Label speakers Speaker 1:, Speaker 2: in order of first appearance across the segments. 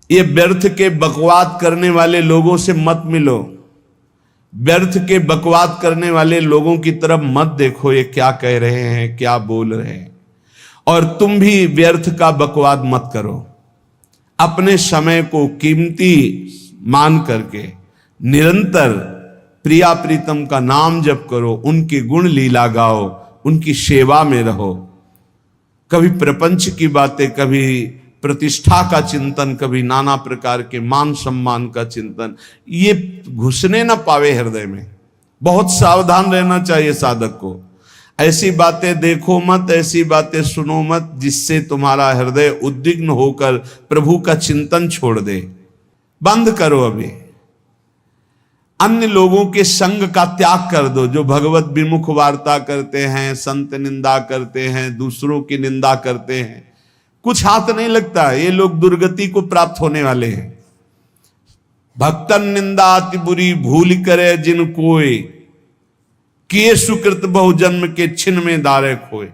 Speaker 1: ये व्यर्थ के बकवाद करने वाले लोगों से मत मिलो, व्यर्थ के बकवाद करने वाले लोगों की तरफ मत देखो, ये क्या कह रहे हैं, क्या बोल रहे हैं। और तुम भी व्यर्थ का बकवाद मत करो। अपने समय को कीमती मान करके निरंतर प्रिया प्रीतम का नाम जप करो, उनके गुण लीला गाओ, उनकी सेवा में रहो। कभी प्रपंच की बातें, कभी प्रतिष्ठा का चिंतन, कभी नाना प्रकार के मान सम्मान का चिंतन, ये घुसने ना पावे हृदय में। बहुत सावधान रहना चाहिए साधक को। ऐसी बातें देखो मत, ऐसी बातें सुनो मत जिससे तुम्हारा हृदय उद्विग्न होकर प्रभु का चिंतन छोड़ दे। बंद करो अभी। अन्य लोगों के संग का त्याग कर दो, जो भगवत विमुख वार्ता करते हैं, संत निंदा करते हैं, दूसरों की निंदा करते हैं। कुछ हाथ नहीं लगता, ये लोग दुर्गति को प्राप्त होने वाले हैं। भक्तन निंदा अति बुरी भूल करे जिन कोय, किए सुकृत बहु जन्म के छिन में दारे खोए।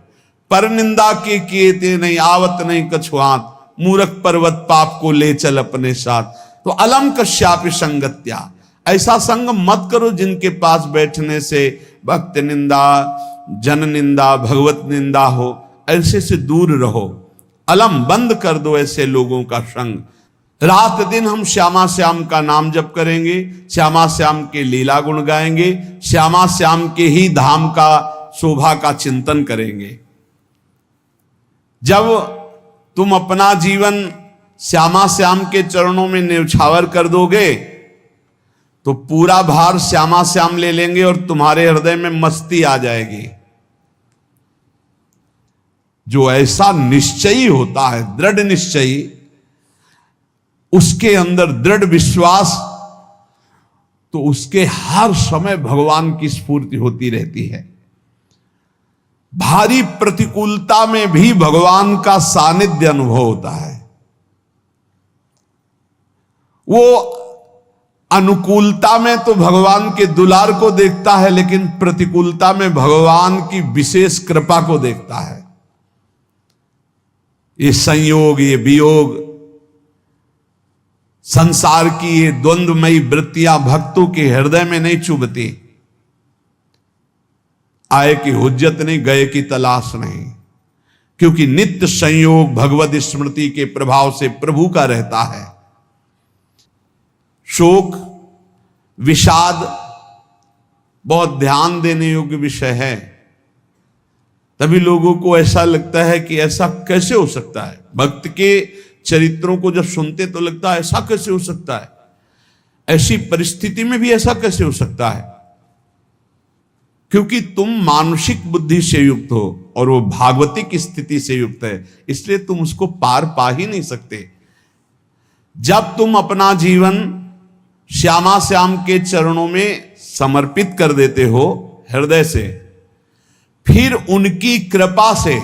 Speaker 1: पर निंदा के किए ते नहीं, आवत नहीं कछुआत, मूर्ख पर्वत पाप को ले चल अपने साथ। तो अलम कश्यापि संगत्या, ऐसा संग मत करो जिनके पास बैठने से भक्त निंदा, जन निंदा, भगवत निंदा हो। ऐसे से दूर रहो। अलम बंद कर दो ऐसे लोगों का संग। रात दिन हम श्यामा श्याम का नाम जप करेंगे, श्यामा श्याम के लीला गुण गाएंगे, श्यामा श्याम के ही धाम का शोभा का चिंतन करेंगे। जब तुम अपना जीवन श्यामा श्याम के चरणों में न्यौछावर कर दोगे तो पूरा भार श्यामा श्याम ले लेंगे और तुम्हारे हृदय में मस्ती आ जाएगी। जो ऐसा निश्चयी होता है, दृढ़ निश्चयी, उसके अंदर दृढ़ विश्वास, तो उसके हर समय भगवान की स्फूर्ति होती रहती है। भारी प्रतिकूलता में भी भगवान का सानिध्य अनुभव होता है। वो अनुकूलता में तो भगवान के दुलार को देखता है, लेकिन प्रतिकूलता में भगवान की विशेष कृपा को देखता है। ये संयोग, ये वियोग, संसार की ये द्वंद्वमयी वृत्तियां भक्तों के हृदय में नहीं चुभती। आए की हुज्जत नहीं, गए की तलाश नहीं, क्योंकि नित्य संयोग भगवत स्मृति के प्रभाव से प्रभु का रहता है। शोक, विषाद बहुत ध्यान देने योग्य विषय है। तभी लोगों को ऐसा लगता है कि ऐसा कैसे हो सकता है। भक्त के चरित्रों को जब सुनते तो लगता है ऐसा कैसे हो सकता है, ऐसी परिस्थिति में भी ऐसा कैसे हो सकता है। क्योंकि तुम मानसिक बुद्धि से युक्त हो और वो भागवतिक स्थिति से युक्त है, इसलिए तुम उसको पार पा ही नहीं सकते। जब तुम अपना जीवन श्यामा श्याम के चरणों में समर्पित कर देते हो हृदय से, फिर उनकी कृपा से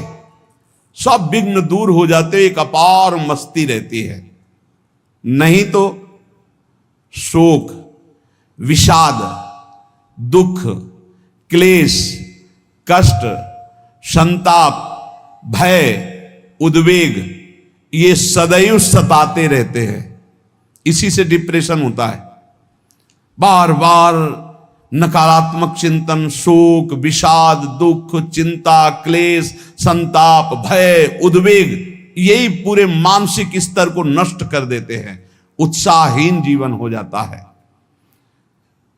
Speaker 1: सब विघ्न दूर हो जाते, एक अपार मस्ती रहती है। नहीं तो शोक, विषाद, दुख, क्लेश, कष्ट, संताप, भय, उद्वेग, ये सदैव सताते रहते हैं। इसी से डिप्रेशन होता है। बार बार नकारात्मक चिंतन, शोक, विषाद, दुख, चिंता, क्लेश, संताप, भय, उद्वेग, यही पूरे मानसिक स्तर को नष्ट कर देते हैं। उत्साहहीन जीवन हो जाता है।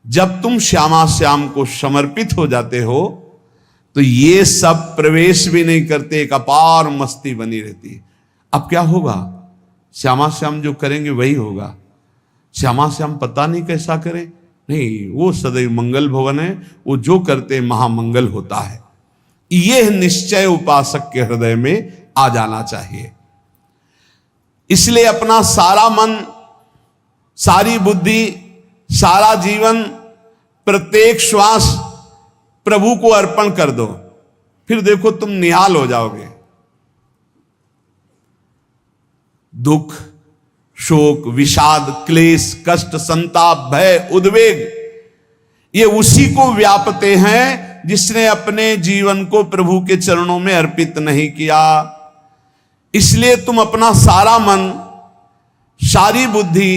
Speaker 1: जब तुम श्यामा श्याम को समर्पित हो जाते हो तो ये सब प्रवेश भी नहीं करते, एक अपार मस्ती बनी रहती है। अब क्या होगा? श्यामा श्याम जो करेंगे वही होगा। श्यामा श्याम पता नहीं कैसा करें, नहीं, वो सदैव मंगल भवन है, वो जो करते महामंगल होता है। यह निश्चय उपासक के हृदय में आ जाना चाहिए। इसलिए अपना सारा मन, सारी बुद्धि, सारा जीवन, प्रत्येक श्वास प्रभु को अर्पण कर दो, फिर देखो तुम निहाल हो जाओगे। दुख, शोक, विषाद, क्लेश, कष्ट, संताप, भय, उद्वेग, ये उसी को व्यापते हैं जिसने अपने जीवन को प्रभु के चरणों में अर्पित नहीं किया। इसलिए तुम अपना सारा मन सारी बुद्धि,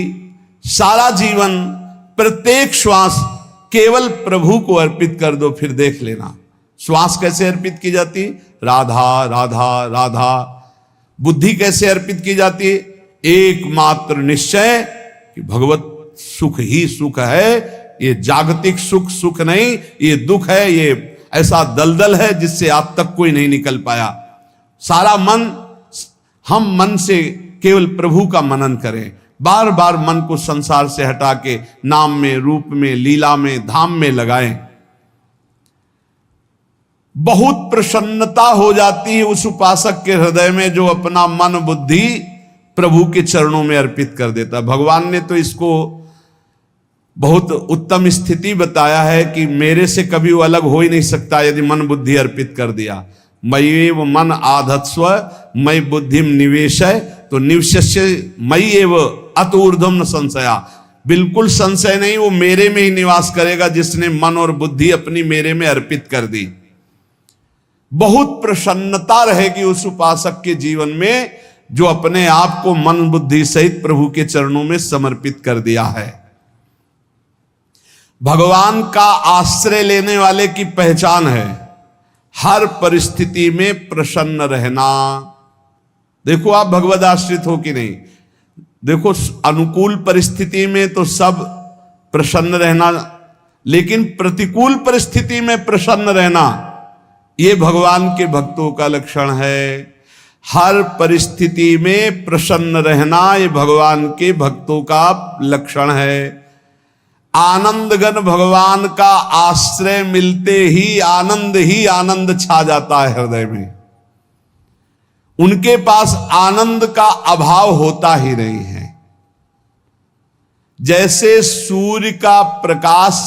Speaker 1: सारा जीवन, प्रत्येक श्वास केवल प्रभु को अर्पित कर दो, फिर देख लेना श्वास कैसे अर्पित की जाती, राधा राधा राधा। बुद्धि कैसे अर्पित की जाती, एकमात्र निश्चय कि भगवत सुख ही सुख है, ये जागतिक सुख सुख नहीं, ये दुख है, ये ऐसा दलदल है जिससे आज तक कोई नहीं निकल पाया। सारा मन, हम मन से केवल प्रभु का मनन करें, बार बार मन को संसार से हटा के नाम में, रूप में, लीला में, धाम में लगाएं। बहुत प्रसन्नता हो जाती है उस उपासक के हृदय में जो अपना मन बुद्धि प्रभु के चरणों में अर्पित कर देता। भगवान ने तो इसको बहुत उत्तम स्थिति बताया है कि मेरे से कभी वो अलग हो ही नहीं सकता यदि मन बुद्धि अर्पित कर दिया। मय्येव मन आधत्स्व मयि बुद्धिम निवेशय, तो निवशस्य मय्येव अत ऊर्ध्वं न संशया, बिल्कुल संशय नहीं, वो मेरे में ही निवास करेगा जिसने मन और बुद्धि अपनी मेरे में अर्पित कर दी। बहुत प्रसन्नता रहेगी उस उपासक के जीवन में जो अपने आप को मन बुद्धि सहित प्रभु के चरणों में समर्पित कर दिया है। भगवान का आश्रय लेने वाले की पहचान है हर परिस्थिति में प्रसन्न रहना। देखो आप भगवद आश्रित हो कि नहीं, देखो अनुकूल परिस्थिति में तो सब प्रसन्न रहना, लेकिन प्रतिकूल परिस्थिति में प्रसन्न रहना ये भगवान के भक्तों का लक्षण है। हर परिस्थिति में प्रसन्न रहना ये भगवान के भक्तों का लक्षण है। आनंदगन भगवान का आश्रय मिलते ही आनंद छा जाता है हृदय में। उनके पास आनंद का अभाव होता ही नहीं है। जैसे सूर्य का प्रकाश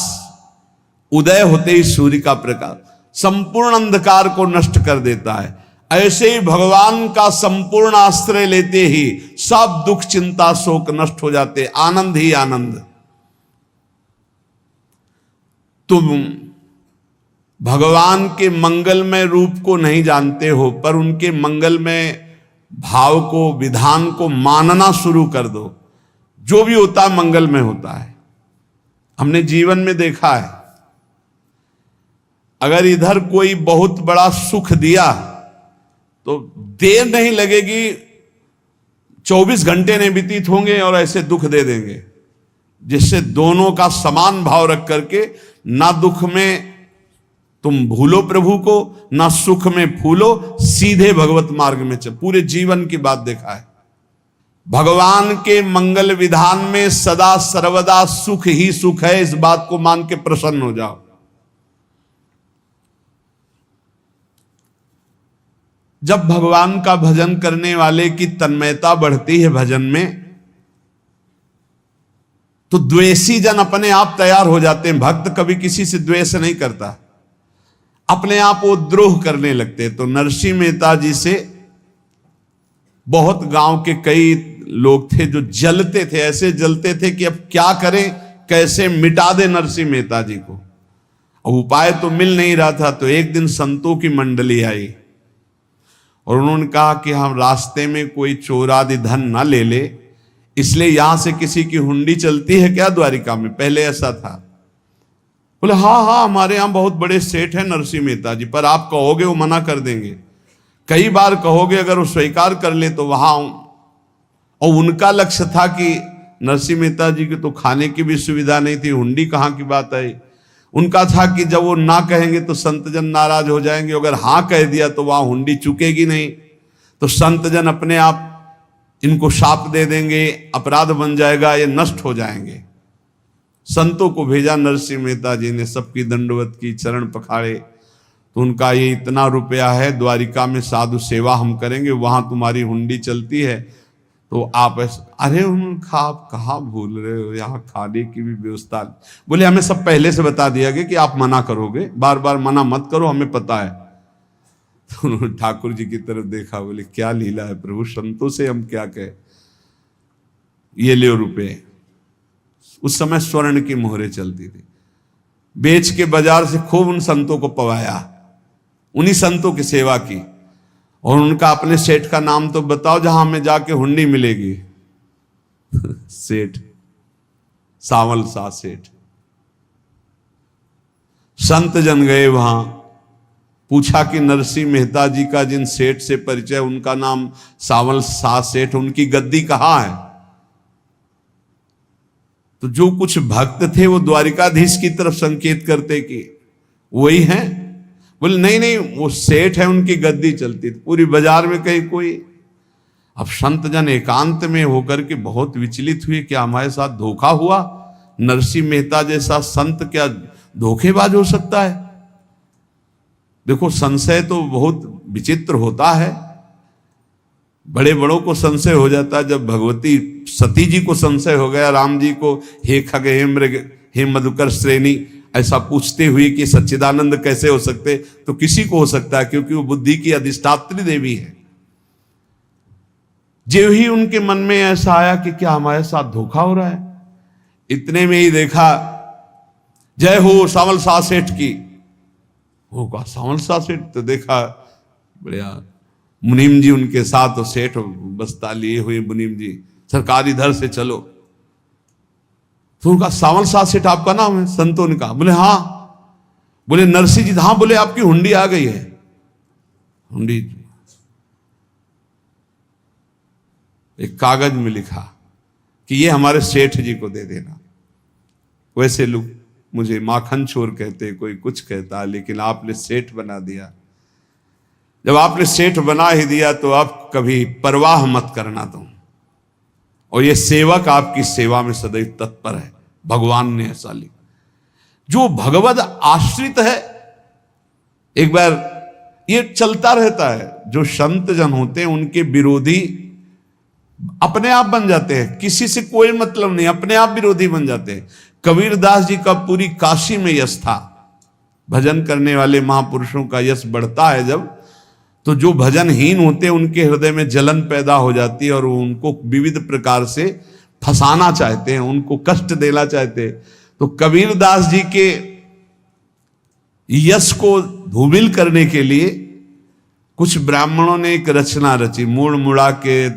Speaker 1: उदय होते ही सूर्य का प्रकाश संपूर्ण अंधकार को नष्ट कर देता है, ऐसे ही भगवान का संपूर्ण आश्रय लेते ही सब दुख चिंता शोक नष्ट हो जाते, आनंद ही आनंद। तुम भगवान के मंगलमय रूप को नहीं जानते हो, पर उनके मंगलमय भाव को, विधान को मानना शुरू कर दो। जो भी होता है मंगलमय होता है। हमने जीवन में देखा है, अगर इधर कोई बहुत बड़ा सुख दिया तो देर नहीं लगेगी, 24 घंटे नहीं व्यतीत होंगे और ऐसे दुख दे देंगे, जिससे दोनों का समान भाव रख करके ना दुख में तुम भूलो प्रभु को, ना सुख में फूलो, सीधे भगवत मार्ग में चल। पूरे जीवन की बात देखा है, भगवान के मंगल विधान में सदा सर्वदा सुख ही सुख है, इस बात को मान के प्रसन्न हो जाओ। जब भगवान का भजन करने वाले की तन्मयता बढ़ती है भजन में, तो द्वेषी जन अपने आप तैयार हो जाते हैं। भक्त कभी किसी से द्वेष नहीं करता, अपने आप वो द्रोह करने लगते। तो नरसिंह मेहता जी से बहुत गांव के कई लोग थे जो जलते थे, ऐसे जलते थे कि अब क्या करें, कैसे मिटा दे नरसिंह मेहता जी को। अब उपाय तो मिल नहीं रहा था। तो एक दिन संतों की मंडली आई और उन्होंने कहा कि हम रास्ते में कोई चोर आदि धन ना ले ले, इसलिए यहां से किसी की हुंडी चलती है क्या द्वारिका में? पहले ऐसा था। बोले हाँ, हमारे यहां बहुत बड़े सेठ हैं नरसिंह मेहता जी, पर आप कहोगे वो मना कर देंगे। कई बार कहोगे, अगर वो स्वीकार कर ले तो वहां। और उनका लक्ष्य था कि नरसिंह मेहता जी की तो खाने की भी सुविधा नहीं थी, हुंडी कहाँ की बात आई। उनका था कि जब वो ना कहेंगे तो संतजन नाराज हो जाएंगे, अगर हाँ कह दिया तो वहां हुंडी चुकेगी नहीं, तो संतजन अपने आप इनको शाप दे देंगे, अपराध बन जाएगा, ये नष्ट हो जाएंगे। संतों को भेजा नरसिंह मेहता जी ने, सबकी दंडवत की, चरण पखाड़े। तो उनका ये इतना रुपया है, द्वारिका में साधु सेवा हम करेंगे, वहां तुम्हारी हुंडी चलती है, तो आप अरे उनका आप कहाँ भूल रहे हो, यहाँ खाने की भी व्यवस्था। बोले हमें सब पहले से बता दिया गया कि आप मना करोगे, बार बार मना मत करो, हमें पता है। तो उन्होंने ठाकुर जी की तरफ देखा, बोले क्या लीला है प्रभु, संतों से हम क्या कहें, ये ले रुपए। उस समय स्वर्ण की मोहरें चलती थी, बेच के बाजार से खूब उन संतों को पवाया, उन्हीं संतों की सेवा की। और उनका अपने सेठ का नाम तो बताओ जहां हमें जाके हुंडी मिलेगी। सेठ, सावल शाह सेठ। संत जन गए वहां, पूछा कि नरसिंह मेहता जी का जिन सेठ से परिचय, उनका नाम सावल शाह सेठ, उनकी गद्दी कहाँ है? तो जो कुछ भक्त थे वो द्वारिकाधीश की तरफ संकेत करते कि वही हैं। बोले नहीं नहीं, वो सेठ है, उनकी गद्दी चलती थी। पूरी बाजार में कहीं कोई। अब संत जन एकांत में होकर के बहुत विचलित हुए, क्या हमारे साथ धोखा हुआ? नरसिंह मेहता जैसा संत क्या धोखेबाज हो सकता है? देखो, संशय तो बहुत विचित्र होता है। बड़े बड़ों को संशय हो जाता है। जब भगवती सती जी को संशय हो गया, राम जी को, हे खग हे मृग हे मधुकर श्रेणी, ऐसा पूछते हुए कि सच्चिदानंद कैसे हो सकते, तो किसी को हो सकता है, क्योंकि वो बुद्धि की अधिष्ठात्री देवी है। जो ही उनके मन में ऐसा आया कि क्या हमारे साथ धोखा हो रहा है, इतने में ही देखा, जय हो सावल शाह सेठ की। वो कहा सावल शाह सेठ? तो देखा बढ़िया मुनीम जी उनके साथ, और सेठ बस्ता लिए हुए मुनीम जी, सरकार इधर से चलो। तो उनका सावल शाह सेठ आपका नाम है? संतों ने कहा। बोले हाँ। बोले नरसिंह जी? हाँ। बोले आपकी हुंडी आ गई है। हुंडी एक कागज में लिखा कि ये हमारे सेठ जी को दे देना। वैसे लोग मुझे माखन चोर कहते, कोई कुछ कहता, लेकिन आपने सेठ बना दिया। जब आपने सेठ बना ही दिया तो आप कभी परवाह मत करना तुम। और ये सेवक आपकी सेवा में सदैव तत्पर है। भगवान ने ऐसा लिखा। जो भगवद आश्रित है, एक बार ये चलता रहता है, जो संत जन होते हैं उनके विरोधी अपने आप बन जाते हैं, किसी से कोई मतलब नहीं, अपने आप विरोधी बन जाते हैं। कबीरदास जी का पूरी काशी में यश था। भजन करने वाले महापुरुषों का यश बढ़ता है जब, तो जो भजनहीन होते हैं उनके हृदय में जलन पैदा हो जाती है, और वो उनको विविध प्रकार से फंसाना चाहते हैं, उनको कष्ट देना चाहते हैं। तो कबीरदास जी के यश को धूमिल करने के लिए कुछ ब्राह्मणों ने एक रचना रची। मुड़ मुड़ा के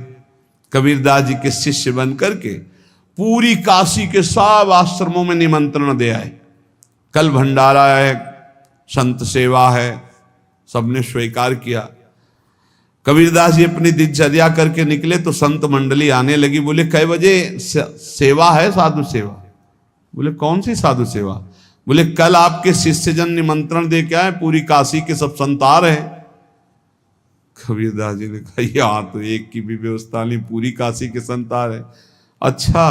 Speaker 1: कबीरदास जी के शिष्य बन करके पूरी काशी के सब आश्रमों में निमंत्रण दे आए। कल भंडारा है, संत सेवा है, सबने स्वीकार किया। कबीरदास जी अपनी दिनचर्या करके निकले तो संत मंडली आने लगी। बोले कै बजे सेवा है? साधु सेवा। बोले कौन सी साधु सेवा? बोले कल आपके शिष्यजन निमंत्रण दे के आए, पूरी काशी के सब संत आ रहे हैं। कबीरदास जी ने कहा यहाँ तो एक की भी व्यवस्था नहीं, पूरी काशी के संत आ रहे। अच्छा,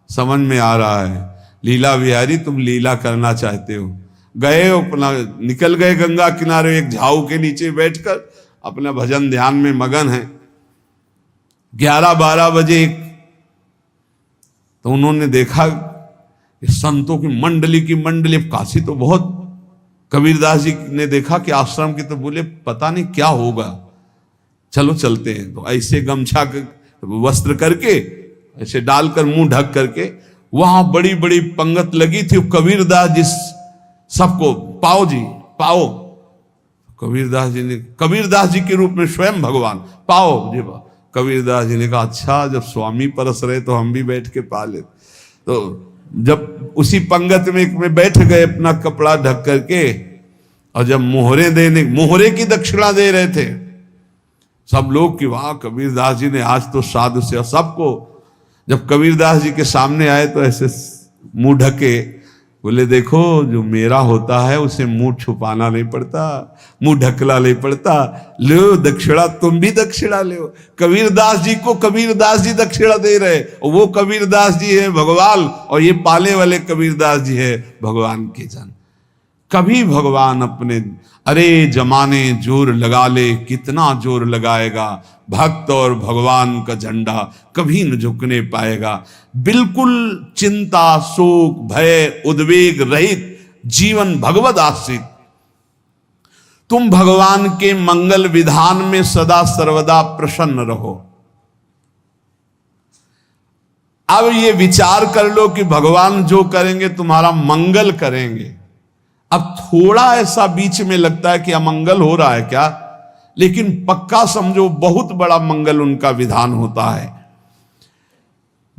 Speaker 1: समझ में आ रहा है, लीला बिहारी तुम लीला करना चाहते हो। गए अपना निकल गए गंगा किनारे, एक झाऊ के नीचे बैठकर अपना भजन ध्यान में मगन है। 11-12 बजे तो उन्होंने देखा संतों की मंडली, काशी तो बहुत। कबीरदास जी ने देखा कि आश्रम की, तो बोले पता नहीं क्या होगा, चलो चलते हैं। तो ऐसे गमछा वस्त्र करके ऐसे डालकर मुंह ढक करके, वहां बड़ी बड़ी पंगत लगी थी। कबीरदास जी सबको पाओ जी पाओ। कबीरदास जी के रूप में स्वयं भगवान पाओ जी पाओ। कबीरदास जी ने कहा अच्छा, जब स्वामी परस रहे तो हम भी बैठ के पा ले। तो जब उसी पंगत में बैठ गए अपना कपड़ा ढक करके, और जब मोहरे की दक्षिणा दे रहे थे सब लोग कि वाह कबीरदास जी ने आज तो साधु से। सबको जब कबीरदास जी के सामने आए तो ऐसे मुंह ढके, बोले देखो जो मेरा होता है उसे मुंह छुपाना नहीं पड़ता, मुंह ढकला नहीं पड़ता। लो दक्षिणा, तुम भी दक्षिणा लो। कबीरदास जी को कबीरदास जी दक्षिणा दे रहे, और वो कबीरदास जी है भगवान, और ये पाले वाले कबीरदास जी है भगवान के जन। कभी भगवान अपने, अरे जमाने जोर लगा ले, कितना जोर लगाएगा, भक्त और भगवान का झंडा कभी न झुकने पाएगा। बिल्कुल चिंता, शोक, भय, उद्वेग रहित जीवन भगवद आश्रित। तुम भगवान के मंगल विधान में सदा सर्वदा प्रसन्न रहो। अब ये विचार कर लो कि भगवान जो करेंगे तुम्हारा मंगल करेंगे। अब थोड़ा ऐसा बीच में लगता है कि अमंगल हो रहा है क्या, लेकिन पक्का समझो बहुत बड़ा मंगल उनका विधान होता है।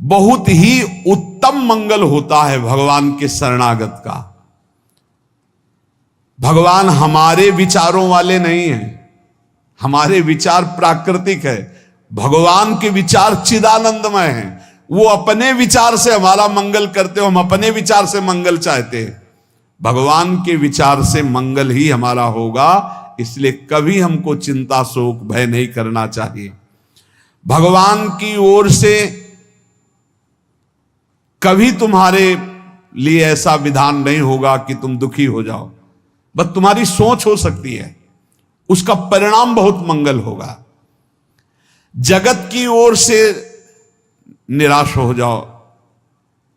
Speaker 1: बहुत ही उत्तम मंगल होता है भगवान के शरणागत का। भगवान हमारे विचारों वाले नहीं हैं, हमारे विचार प्राकृतिक है, भगवान के विचार चिदानंदमय हैं। वो अपने विचार से हमारा मंगल करते हो, हम अपने विचार से मंगल चाहते हैं। भगवान के विचार से मंगल ही हमारा होगा, इसलिए कभी हमको चिंता शोक भय नहीं करना चाहिए। भगवान की ओर से कभी तुम्हारे लिए ऐसा विधान नहीं होगा कि तुम दुखी हो जाओ, बस तुम्हारी सोच हो सकती है, उसका परिणाम बहुत मंगल होगा। जगत की ओर से निराश हो जाओ,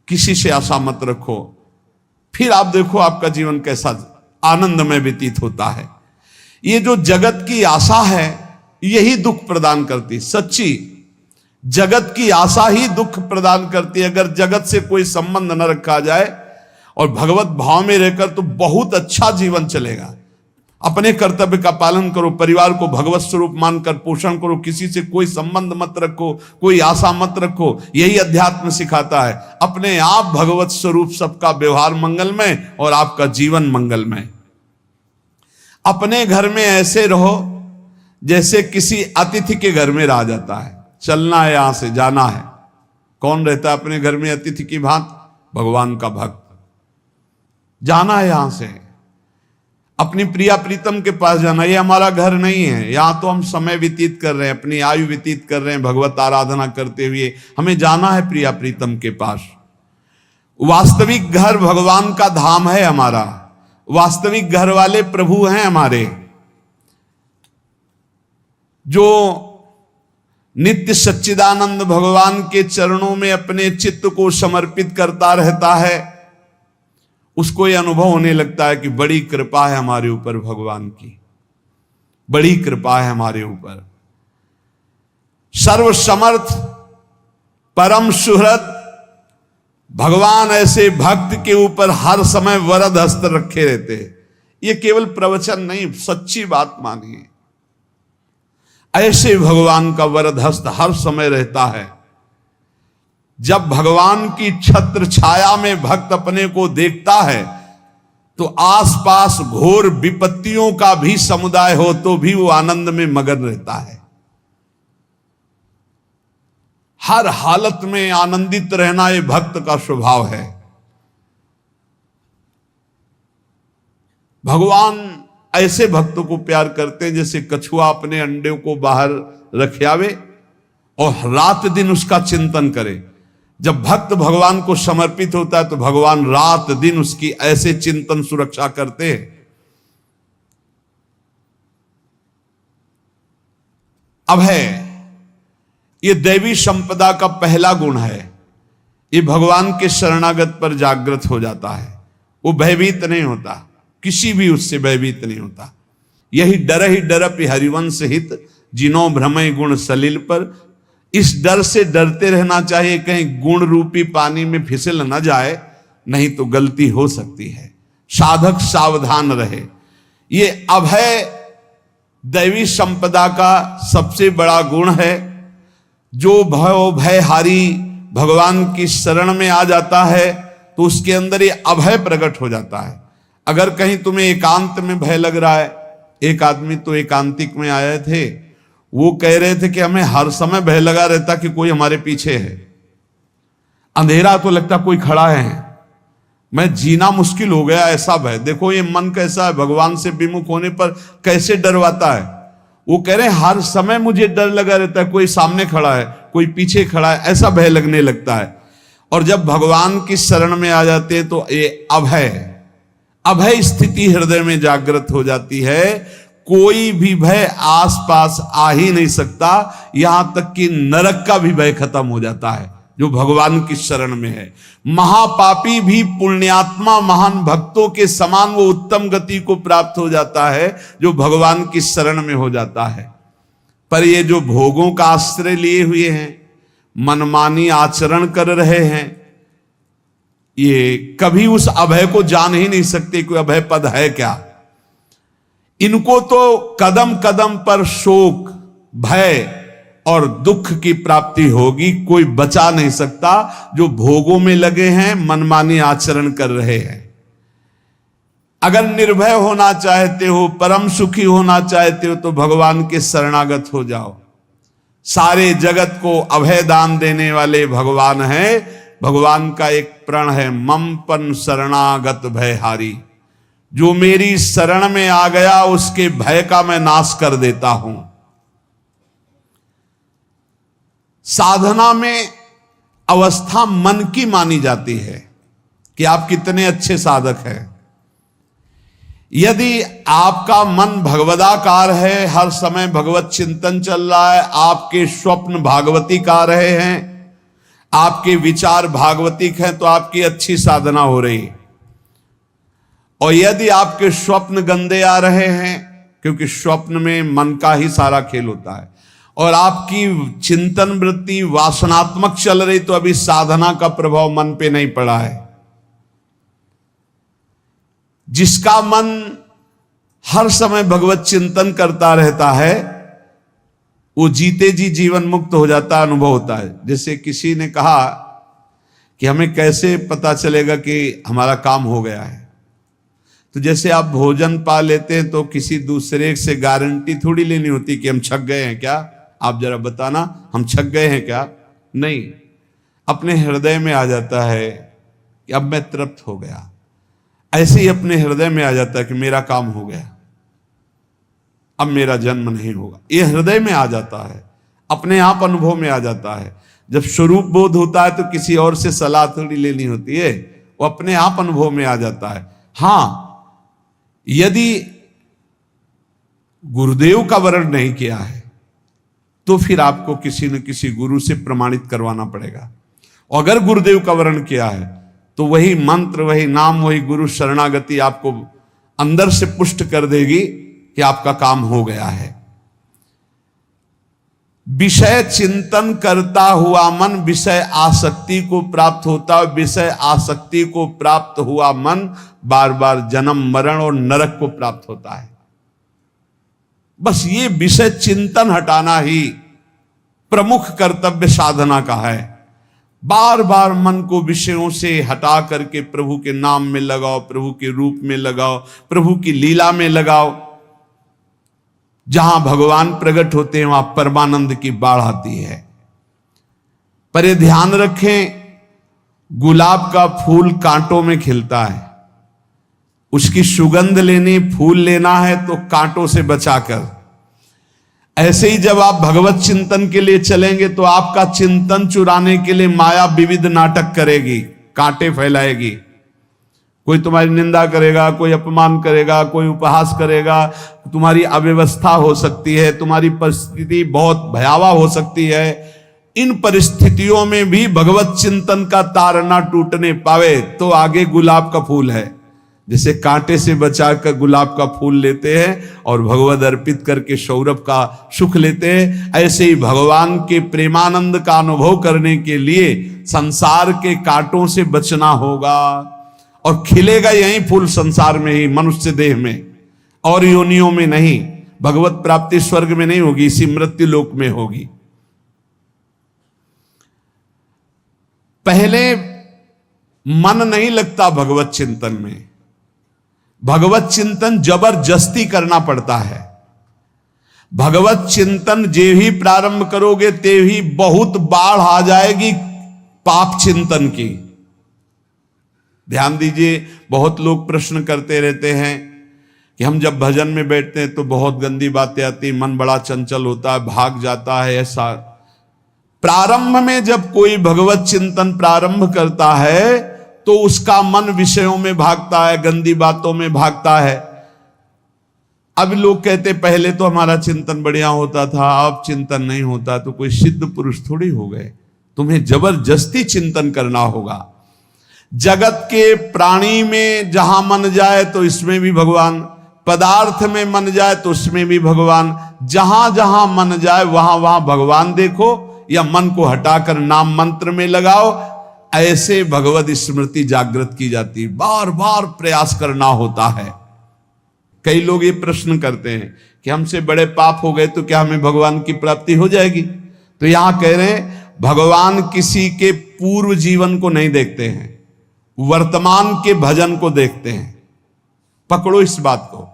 Speaker 1: किसी से आशा मत रखो, फिर आप देखो आपका जीवन कैसा आनंदमय व्यतीत होता है। ये जो जगत की आशा है यही दुख प्रदान करती, सच्ची जगत की आशा ही दुख प्रदान करती है। अगर जगत से कोई संबंध न रखा जाए और भगवत भाव में रहकर तो बहुत अच्छा जीवन चलेगा। अपने कर्तव्य का पालन करो, परिवार को भगवत स्वरूप मानकर पोषण करो, किसी से कोई संबंध मत रखो, कोई आशा मत रखो, यही अध्यात्म सिखाता है। अपने आप भगवत स्वरूप, सबका व्यवहार मंगलमय और आपका जीवन मंगलमय। अपने घर में ऐसे रहो जैसे किसी अतिथि के घर में रह जाता है, चलना है, यहां से जाना है। कौन रहता है अपने घर में अतिथि की भांति? भगवान का भक्त। जाना है यहां से, अपनी प्रिया प्रीतम के पास जाना। ये हमारा घर नहीं है, यहां तो हम समय व्यतीत कर रहे हैं, अपनी आयु व्यतीत कर रहे हैं भगवत आराधना करते हुए। हमें जाना है प्रिया प्रीतम के पास। वास्तविक घर भगवान का धाम है हमारा, वास्तविक घर वाले प्रभु हैं हमारे, जो नित्य सच्चिदानंद भगवान के चरणों में अपने चित्त को समर्पित करता रहता है। उसको यह अनुभव होने लगता है कि बड़ी कृपा है हमारे ऊपर, भगवान की बड़ी कृपा है हमारे ऊपर। सर्वसमर्थ परम सुहृद भगवान ऐसे भक्त के ऊपर हर समय वरद हस्त रखे रहते हैं। ये केवल प्रवचन नहीं, सच्ची बात मानिए। ऐसे भगवान का वरद हस्त हर समय रहता है। जब भगवान की छत्र छाया में भक्त अपने को देखता है तो आसपास घोर विपत्तियों का भी समुदाय हो तो भी वो आनंद में मगन रहता है। हर हालत में आनंदित रहना ये भक्त का स्वभाव है। भगवान ऐसे भक्तों को प्यार करते हैं जैसे कछुआ अपने अंडे को बाहर रख आवे और रात दिन उसका चिंतन करे। जब भक्त भगवान को समर्पित होता है तो भगवान रात दिन उसकी ऐसे चिंतन सुरक्षा करते हैं। अभय, ये दैवी संपदा का पहला गुण है। ये भगवान के शरणागत पर जागृत हो जाता है, वो भयभीत नहीं होता, किसी भी उससे भयभीत नहीं होता। यही डरपि हरिवंश हित, जिनो भ्रमय गुण सलिल पर। इस डर से डरते रहना चाहिए कहीं गुण रूपी पानी में फिसल न जाए, नहीं तो गलती हो सकती है। साधक सावधान रहे। ये अभय दैवी संपदा का सबसे बड़ा गुण है। जो भयहारी भगवान की शरण में आ जाता है तो उसके अंदर ये अभय प्रकट हो जाता है। अगर कहीं तुम्हें एकांत में भय लग रहा है, एक आदमी तो एकांतिक में आए थे, वो कह रहे थे कि हमें हर समय भय लगा रहता कि कोई हमारे पीछे है, अंधेरा तो लगता कोई खड़ा है, मैं जीना मुश्किल हो गया, ऐसा भय। देखो ये मन कैसा है, भगवान से विमुख होने पर कैसे डरवाता है। वो कह रहे हैं हर समय मुझे डर लगा रहता है, कोई सामने खड़ा है, कोई पीछे खड़ा है, ऐसा भय लगने लगता है। और जब भगवान की शरण में आ जाते हैं तो ये अभय स्थिति हृदय में जागृत हो जाती है। कोई भी भय आसपास आ ही नहीं सकता, यहां तक कि नरक का भी भय खत्म हो जाता है जो भगवान की शरण में है। महापापी भी पुण्यात्मा महान भक्तों के समान वो उत्तम गति को प्राप्त हो जाता है जो भगवान की शरण में हो जाता है। पर ये जो भोगों का आश्रय लिए हुए हैं, मनमानी आचरण कर रहे हैं, ये कभी उस अभय को जान ही नहीं सकते कोई अभय पद है क्या। इनको तो कदम कदम पर शोक, भय और दुख की प्राप्ति होगी। कोई बचा नहीं सकता जो भोगों में लगे हैं, मनमानी आचरण कर रहे हैं। अगर निर्भय होना चाहते हो, परम सुखी होना चाहते हो, तो भगवान के शरणागत हो जाओ। सारे जगत को अभय दान देने वाले भगवान हैं। भगवान का एक प्रण है, मम पन शरणागत भयहारी। जो मेरी शरण में आ गया उसके भय का मैं नाश कर देता हूं। साधना में अवस्था मन की मानी जाती है कि आप कितने अच्छे साधक हैं। यदि आपका मन भगवदाकार है, हर समय भगवत चिंतन चल रहा है, आपके स्वप्न भागवतिक आ रहे हैं, आपके विचार भागवतिक हैं, तो आपकी अच्छी साधना हो रही है। और यदि आपके स्वप्न गंदे आ रहे हैं, क्योंकि स्वप्न में मन का ही सारा खेल होता है, और आपकी चिंतन वृत्ति वासनात्मक चल रही, तो अभी साधना का प्रभाव मन पे नहीं पड़ा है। जिसका मन हर समय भगवत चिंतन करता रहता है, वो जीते जी जीवन मुक्त हो जाता, अनुभव होता है। जैसे किसी ने कहा कि हमें कैसे पता चलेगा कि हमारा काम हो गया है, तो जैसे आप भोजन पा लेते हैं तो किसी दूसरे से गारंटी थोड़ी लेनी होती कि हम छक गए हैं क्या, आप जरा बताना हम छक गए हैं क्या। नहीं, अपने हृदय में आ जाता है कि अब मैं तृप्त हो गया। ऐसे ही अपने हृदय में आ जाता है कि मेरा काम हो गया, अब मेरा जन्म नहीं होगा। ये हृदय में आ जाता है, अपने आप अनुभव में आ जाता है। जब स्वरूप बोध होता है तो किसी और से सलाह थोड़ी लेनी होती है, वो अपने आप अनुभव में आ जाता है। हां, यदि गुरुदेव का वर्ण नहीं किया है तो फिर आपको किसी न किसी गुरु से प्रमाणित करवाना पड़ेगा। और अगर गुरुदेव का वर्ण किया है तो वही मंत्र, वही नाम, वही गुरु शरणागति आपको अंदर से पुष्ट कर देगी कि आपका काम हो गया है। विषय चिंतन करता हुआ मन विषय आसक्ति को प्राप्त होता है। विषय आसक्ति को प्राप्त हुआ मन बार बार जन्म, मरण और नरक को प्राप्त होता है। बस ये विषय चिंतन हटाना ही प्रमुख कर्तव्य साधना का है। बार बार मन को विषयों से हटा करके प्रभु के नाम में लगाओ, प्रभु के रूप में लगाओ, प्रभु की लीला में लगाओ। जहां भगवान प्रकट होते हैं वहां परमानंद की बाढ़ आती है। पर ये ध्यान रखें, गुलाब का फूल कांटों में खिलता है। उसकी सुगंध लेनी, फूल लेना है तो कांटों से बचाकर। ऐसे ही जब आप भगवत चिंतन के लिए चलेंगे तो आपका चिंतन चुराने के लिए माया विविध नाटक करेगी, कांटे फैलाएगी। कोई तुम्हारी निंदा करेगा, कोई अपमान करेगा, कोई उपहास करेगा, तुम्हारी अव्यवस्था हो सकती है, तुम्हारी परिस्थिति बहुत भयावह हो सकती है। इन परिस्थितियों में भी भगवत चिंतन का तार ना टूटने पावे तो आगे गुलाब का फूल है। जैसे कांटे से बचाकर गुलाब का फूल लेते हैं और भगवद अर्पित करके सौरभ का सुख लेते हैं, ऐसे ही भगवान के प्रेमानंद का अनुभव करने के लिए संसार के कांटों से बचना होगा। और खिलेगा यही फूल संसार में ही, मनुष्य देह में, और योनियों में नहीं। भगवत प्राप्ति स्वर्ग में नहीं होगी, इसी मृत्यु लोक में होगी। पहले मन नहीं लगता भगवत चिंतन में। भगवत चिंतन जबरदस्ती करना पड़ता है। भगवत चिंतन जे ही प्रारंभ करोगे ते ही बहुत बाढ़ आ जाएगी पाप चिंतन की। ध्यान दीजिए, बहुत लोग प्रश्न करते रहते हैं कि हम जब भजन में बैठते हैं तो बहुत गंदी बातें आती, मन बड़ा चंचल होता है, भाग जाता है। ऐसा प्रारंभ में जब कोई भगवत चिंतन प्रारंभ करता है तो उसका मन विषयों में भागता है, गंदी बातों में भागता है। अब लोग कहते पहले तो हमारा चिंतन बढ़िया होता था, अब चिंतन नहीं होता। तो कोई सिद्ध पुरुष थोड़ी हो गए, तुम्हें जबरदस्ती चिंतन करना होगा। जगत के प्राणी में जहां मन जाए तो इसमें भी भगवान, पदार्थ में मन जाए तो उसमें भी भगवान। जहां जहां मन जाए वहां वहां भगवान देखो, या मन को हटाकर नाम मंत्र में लगाओ। ऐसे भगवत स्मृति जागृत की जाती है। बार बार प्रयास करना होता है। कई लोग ये प्रश्न करते हैं कि हमसे बड़े पाप हो गए तो क्या हमें भगवान की प्राप्ति हो जाएगी? तो यहां कह रहे हैं भगवान किसी के पूर्व जीवन को नहीं देखते हैं, वर्तमान के भजन को देखते हैं। पकड़ो इस बात को।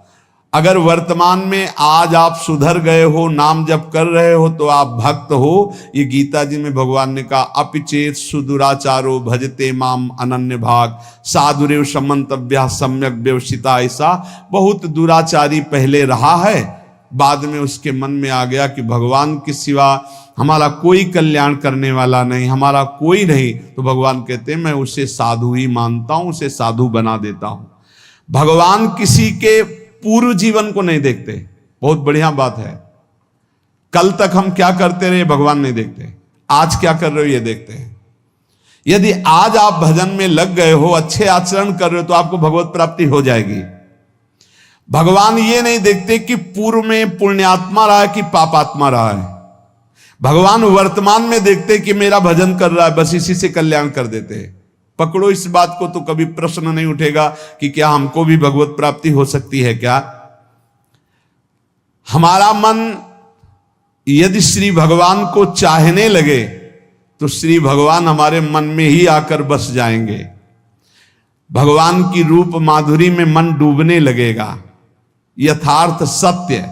Speaker 1: अगर वर्तमान में आज आप सुधर गए हो, नाम जप कर रहे हो, तो आप भक्त हो। ये गीता जी में भगवान ने कहा, अपिचेत सुदुराचारो भजते माम अनन्य भाग साधुरेव समन्तव्या सम्यक व्यवसिता। ऐसा बहुत दुराचारी पहले रहा है, बाद में उसके मन में आ गया कि भगवान के सिवा हमारा कोई कल्याण करने वाला नहीं, हमारा कोई नहीं। तो भगवान कहते हैं मैं उसे साधु ही मानता हूं, उसे साधु बना देता हूं। भगवान किसी के पूर्व जीवन को नहीं देखते। बहुत बढ़िया बात है। कल तक हम क्या करते रहे भगवान नहीं देखते, आज क्या कर रहे हो ये देखते हैं। यदि आज आप भजन में लग गए हो, अच्छे आचरण कर रहे हो, तो आपको भगवत प्राप्ति हो जाएगी। भगवान ये नहीं देखते कि पूर्व में पुण्यात्मा रहा है कि पापात्मा रहा है। भगवान वर्तमान में देखते कि मेरा भजन कर रहा है, बस इसी से कल्याण कर देते हैं। पकड़ो इस बात को, तो कभी प्रश्न नहीं उठेगा कि क्या हमको भी भगवत प्राप्ति हो सकती है क्या। हमारा मन यदि श्री भगवान को चाहने लगे तो श्री भगवान हमारे मन में ही आकर बस जाएंगे। भगवान की रूप माधुरी में मन डूबने लगेगा। यथार्थ सत्य,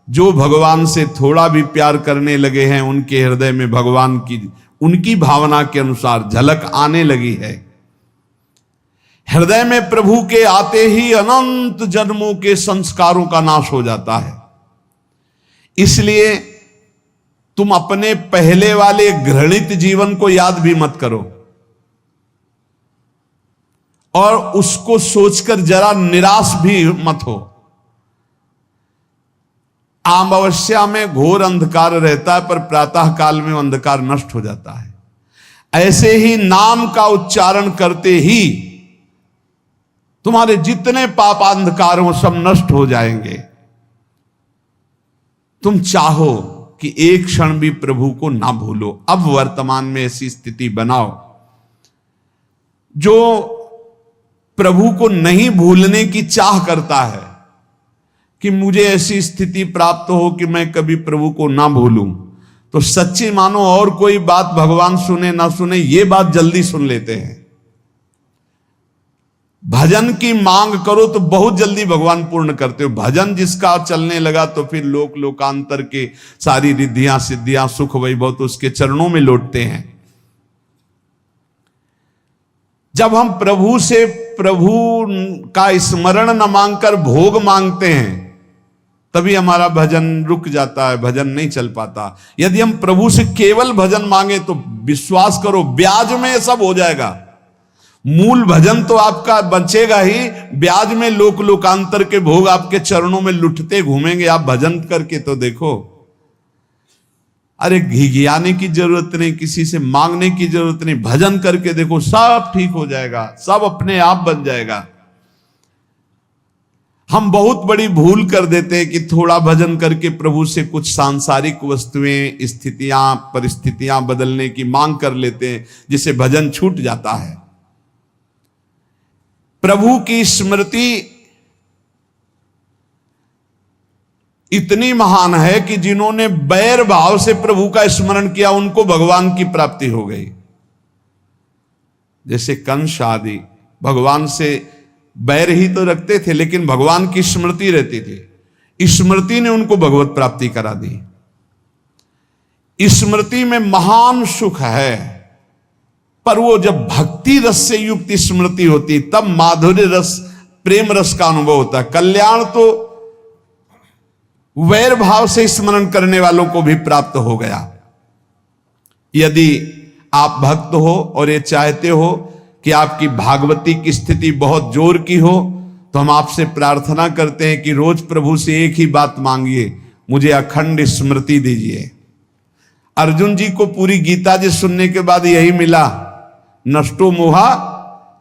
Speaker 1: जो भगवान से थोड़ा भी प्यार करने लगे हैं, उनके हृदय में भगवान की उनकी भावना के अनुसार झलक आने लगी है। हृदय में प्रभु के आते ही अनंत जन्मों के संस्कारों का नाश हो जाता है। इसलिए तुम अपने पहले वाले घृणित जीवन को याद भी मत करो और उसको सोचकर जरा निराश भी मत हो। अमावस्या में घोर अंधकार रहता है, पर प्रातः काल में अंधकार नष्ट हो जाता है। ऐसे ही नाम का उच्चारण करते ही तुम्हारे जितने पाप अंधकार हो सब नष्ट हो जाएंगे। तुम चाहो कि एक क्षण भी प्रभु को ना भूलो। अब वर्तमान में ऐसी स्थिति बनाओ। जो प्रभु को नहीं भूलने की चाह करता है कि मुझे ऐसी स्थिति प्राप्त हो कि मैं कभी प्रभु को ना भूलूं, तो सच्ची मानो और कोई बात भगवान सुने ना सुने, ये बात जल्दी सुन लेते हैं। भजन की मांग करो तो बहुत जल्दी भगवान पूर्ण करते हो। भजन जिसका चलने लगा तो फिर लोकांतर के सारी रिद्धियां सिद्धियां सुख वैभव तो उसके चरणों में लौटते हैं। जब हम प्रभु से प्रभु का स्मरण न मांगकर भोग मांगते हैं, तभी हमारा भजन रुक जाता है, भजन नहीं चल पाता। यदि हम प्रभु से केवल भजन मांगे तो विश्वास करो ब्याज में सब हो जाएगा। मूल भजन तो आपका बचेगा ही, ब्याज में लोकांतर के भोग आपके चरणों में लुटते घूमेंगे। आप भजन करके तो देखो। अरे घिघियाने की जरूरत नहीं, किसी से मांगने की जरूरत नहीं, भजन करके देखो, सब ठीक हो जाएगा, सब अपने आप बन जाएगा। हम बहुत बड़ी भूल कर देते हैं कि थोड़ा भजन करके प्रभु से कुछ सांसारिक वस्तुएं, स्थितियां, परिस्थितियां बदलने की मांग कर लेते हैं, जिससे भजन छूट जाता है। प्रभु की स्मृति इतनी महान है कि जिन्होंने बैर भाव से प्रभु का स्मरण किया उनको भगवान की प्राप्ति हो गई। जैसे कंस आदि भगवान से बैर ही तो रखते थे, लेकिन भगवान की स्मृति रहती थी। स्मृति ने उनको भगवत प्राप्ति करा दी। स्मृति में महान सुख है, पर वो जब भक्ति रस से युक्त स्मृति होती तब माधुर्य रस, प्रेम रस का अनुभव होता है। कल्याण तो वैर भाव से स्मरण करने वालों को भी प्राप्त हो गया। यदि आप भक्त हो और ये चाहते हो कि आपकी भागवती की स्थिति बहुत जोर की हो, तो हम आपसे प्रार्थना करते हैं कि रोज प्रभु से एक ही बात मांगिए, मुझे अखंड स्मृति दीजिए। अर्जुन जी को पूरी गीता जी सुनने के बाद यही मिला, नष्टो मोहा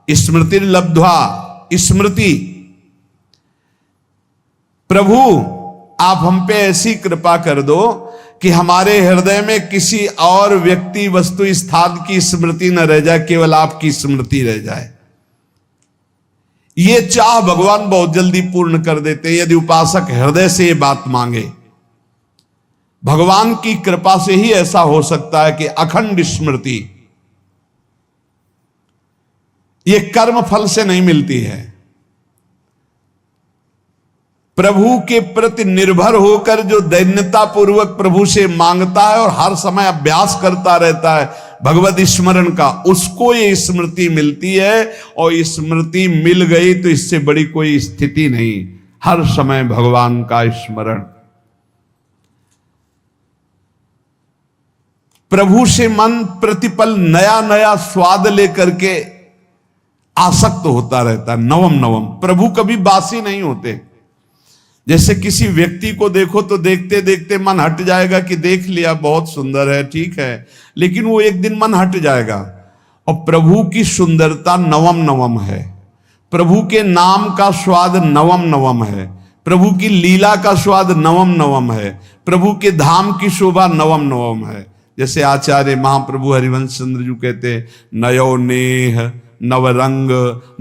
Speaker 1: स्मृति लब्ध्वा। स्मृति, प्रभु आप हम पे ऐसी कृपा कर दो कि हमारे हृदय में किसी और व्यक्ति, वस्तु, स्थान की स्मृति न रह जाए, केवल आपकी स्मृति रह जाए। ये चाह भगवान बहुत जल्दी पूर्ण कर देते हैं यदि उपासक हृदय से ये बात मांगे। भगवान की कृपा से ही ऐसा हो सकता है कि अखंड स्मृति ये कर्म फल से नहीं मिलती है। प्रभु के प्रति निर्भर होकर जो दैन्यता पूर्वक प्रभु से मांगता है और हर समय अभ्यास करता रहता है भगवत स्मरण का, उसको ये स्मृति मिलती है। और स्मृति मिल गई तो इससे बड़ी कोई स्थिति नहीं, हर समय भगवान का स्मरण। प्रभु से मन प्रतिपल नया नया स्वाद लेकर के आसक्त होता रहता है, नवम नवम। प्रभु कभी बासी नहीं होते। जैसे किसी व्यक्ति को देखो तो देखते देखते मन हट जाएगा कि देख लिया, बहुत सुंदर है, ठीक है, लेकिन वो एक दिन मन हट जाएगा। और प्रभु की सुंदरता नवम नवम है, प्रभु के नाम का स्वाद नवम नवम है, प्रभु की लीला का स्वाद नवम नवम है, प्रभु के धाम की शोभा नवम नवम है। जैसे आचार्य महाप्रभु हरिवंश चंद्र जी कहते, नयो नेह नवरंग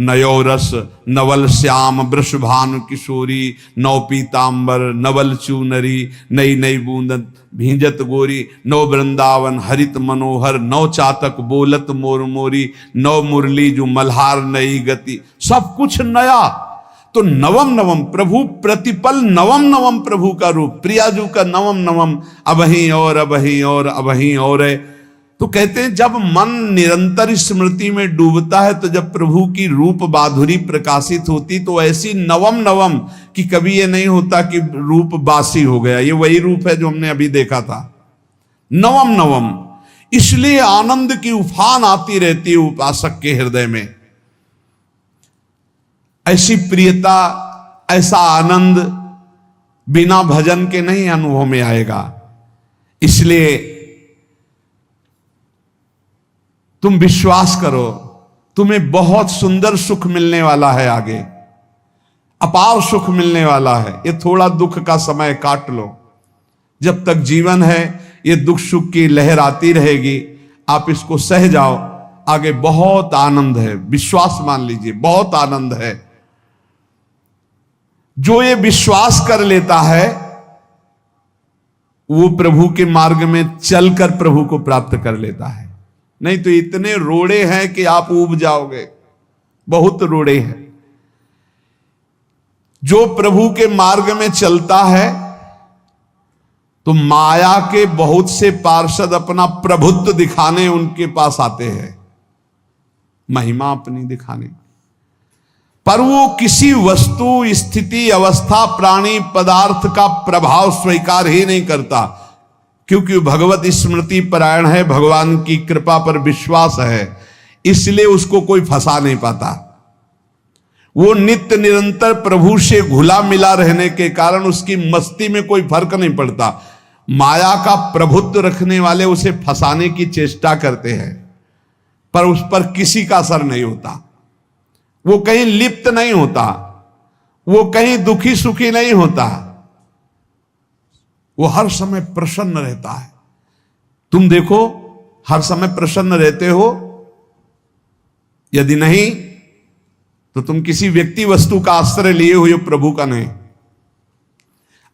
Speaker 1: नयो रस नवल श्याम वृषभानु किशोरी, नव पीतांबर नवल चूनरी, नई नई बूंदन भींजत गोरी, नव वृंदावन हरित मनोहर, नव चातक बोलत मोर मोरी, नव मुरली जो मल्हार नई गति, सब कुछ नया। तो नवम नवम प्रभु प्रतिपल नवम नवम प्रभु का रूप, प्रियाजू का नवम नवम, अबहीं और अबहीं और अबहीं और है। तो कहते हैं जब मन निरंतर स्मृति में डूबता है तो जब प्रभु की रूप माधुरी प्रकाशित होती तो ऐसी नवम नवम कि कभी ये नहीं होता कि रूप बासी हो गया। ये वही रूप है जो हमने अभी देखा था, नवम नवम। इसलिए आनंद की उफान आती रहती है उपासक के हृदय में। ऐसी प्रियता, ऐसा आनंद बिना भजन के नहीं अनुभव में आएगा। इसलिए तुम विश्वास करो, तुम्हें बहुत सुंदर सुख मिलने वाला है, आगे अपार सुख मिलने वाला है। ये थोड़ा दुख का समय काट लो, जब तक जीवन है ये दुख सुख की लहर आती रहेगी, आप इसको सह जाओ, आगे बहुत आनंद है, विश्वास मान लीजिए, बहुत आनंद है। जो ये विश्वास कर लेता है वो प्रभु के मार्ग में चलकर प्रभु को प्राप्त कर लेता है। नहीं तो इतने रोड़े हैं कि आप ऊब जाओगे, बहुत रोड़े हैं। जो प्रभु के मार्ग में चलता है तो माया के बहुत से पार्षद अपना प्रभुत्व दिखाने उनके पास आते हैं, महिमा अपनी दिखाने, पर वो किसी वस्तु स्थिति अवस्था प्राणी पदार्थ का प्रभाव स्वीकार ही नहीं करता, क्योंकि भगवत स्मृति परायण है, भगवान की कृपा पर विश्वास है, इसलिए उसको कोई फंसा नहीं पाता। वो नित्य निरंतर प्रभु से घुला मिला रहने के कारण उसकी मस्ती में कोई फर्क नहीं पड़ता। माया का प्रभुत्व रखने वाले उसे फंसाने की चेष्टा करते हैं, पर उस पर किसी का असर नहीं होता। वो कहीं लिप्त नहीं होता, वो कहीं दुखी सुखी नहीं होता, वो हर समय प्रसन्न रहता है। तुम देखो, हर समय प्रसन्न रहते हो? यदि नहीं तो तुम किसी व्यक्ति वस्तु का आश्रय लिए हुए, प्रभु का नहीं।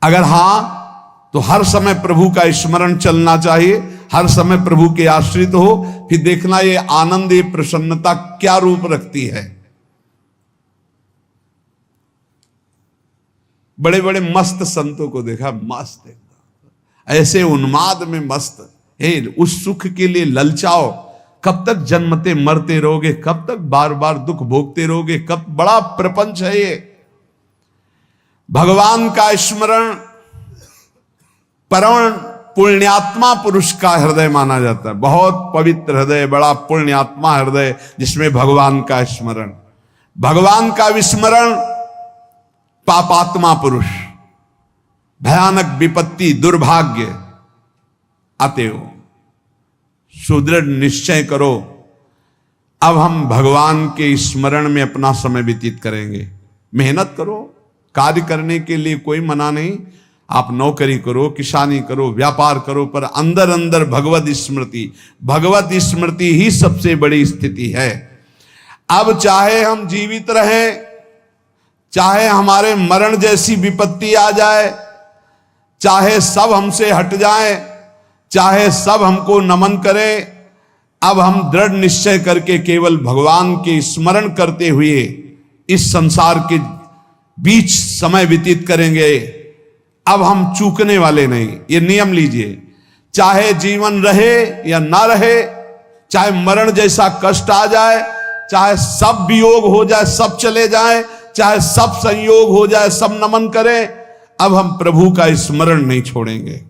Speaker 1: अगर हां तो हर समय प्रभु का स्मरण चलना चाहिए, हर समय प्रभु के आश्रित हो, फिर देखना ये आनंद, ये प्रसन्नता क्या रूप रखती है। बड़े बड़े मस्त संतों को देखा, मस्त ऐसे उन्माद में मस्त है, उस सुख के लिए ललचाओ। कब तक जन्मते मरते रहोगे, कब तक बार बार दुख भोगते रहोगे, कब बड़ा प्रपंच है ये। भगवान का स्मरण परम पुण्यात्मा पुरुष का हृदय माना जाता है, बहुत पवित्र हृदय, बड़ा पुण्यात्मा हृदय जिसमें भगवान का स्मरण। भगवान का विस्मरण पापात्मा पुरुष, भयानक विपत्ति दुर्भाग्य आते हो। सुदृढ़ निश्चय करो, अब हम भगवान के स्मरण में अपना समय व्यतीत करेंगे। मेहनत करो, कार्य करने के लिए कोई मना नहीं, आप नौकरी करो, किसानी करो, व्यापार करो, पर अंदर अंदर भगवत स्मृति, भगवत स्मृति ही सबसे बड़ी स्थिति है। अब चाहे हम जीवित रहें, चाहे हमारे मरण जैसी विपत्ति आ जाए, चाहे सब हमसे हट जाए, चाहे सब हमको नमन करें, अब हम दृढ़ निश्चय करके केवल भगवान के स्मरण करते हुए इस संसार के बीच समय व्यतीत करेंगे। अब हम चूकने वाले नहीं। ये नियम लीजिए, चाहे जीवन रहे या ना रहे, चाहे मरण जैसा कष्ट आ जाए, चाहे सब वियोग हो जाए, सब चले जाए, चाहे सब संयोग हो जाए, सब नमन करें, अब हम प्रभु का स्मरण नहीं छोड़ेंगे।